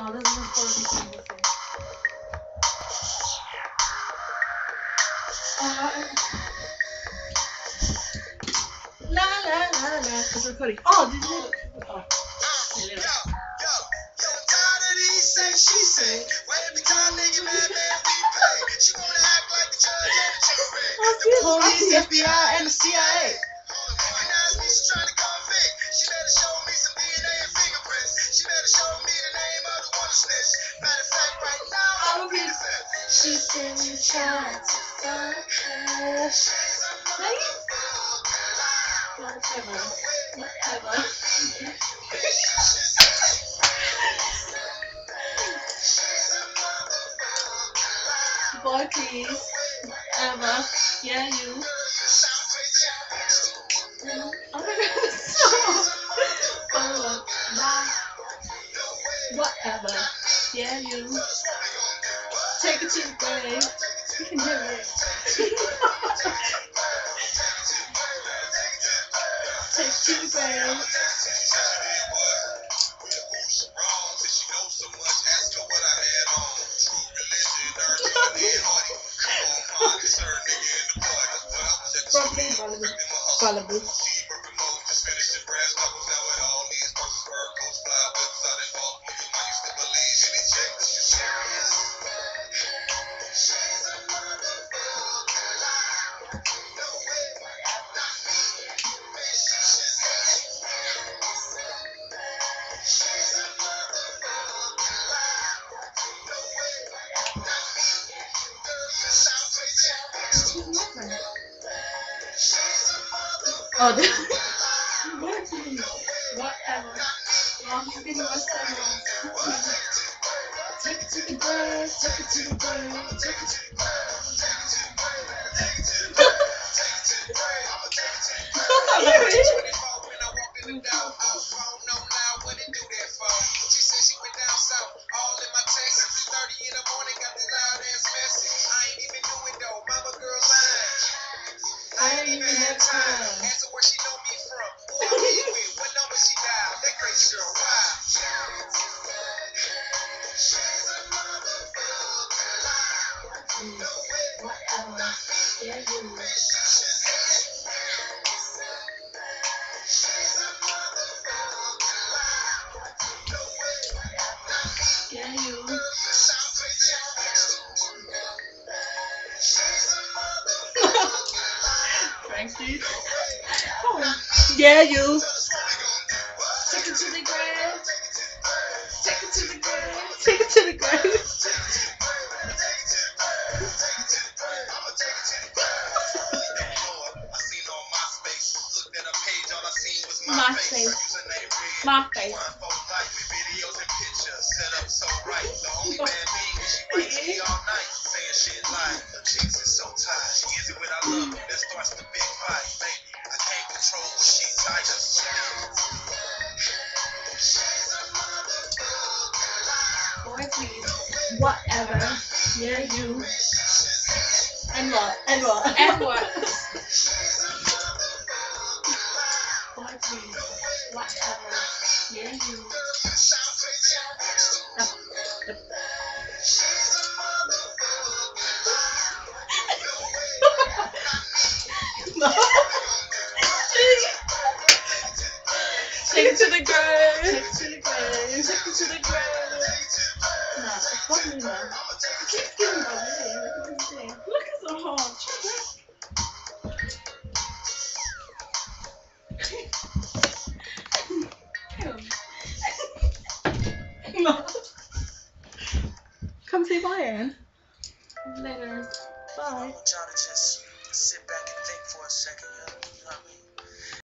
Oh, this is a funny thing. La la la la. It's recording. Oh, did you hear it? Oh. Say she say, well, every time they get mad, man, we pay. She wanna act like the judge and the jury. The police, FBI, and the CIA. She's trying to convict. She better show me some DNA and fingerprints. She better show me the name of the one snitch. Matter of fact, right now, I'll be the fifth. She said you tried to fuck her. Whatever. Boy, please. Whatever. Yeah, you. I'm gonna stop. Whatever. Yeah, you. Take it to the grave. You can do it. Take it to the grave. Ballaboo. Oh, whatever. I'm getting myself. Take it to the grave, take it to the grave, take it to the grave. I ain't even had time. Ask her where she know me from. Who I be with. What number she dialed. That crazy girl. Why? Whatever. Yeah, you. Yeah, you. Frankie. Oh. Yeah, you. Take it to the grave. Take it to the grave. Take it to the grave. My face. My face. Boy, please. Whatever. Yeah, you. And what? And what? And what? Boy, please. Whatever. Yeah, you. No. Take it to the grave. Take it to the grave. Take it to the grave. Nah, it's probably not. It keeps giving my name. Look at the heart. No. Come say bye, Anne. Later. Bye. I want y'all to just sit back and think for a second, you know what I mean?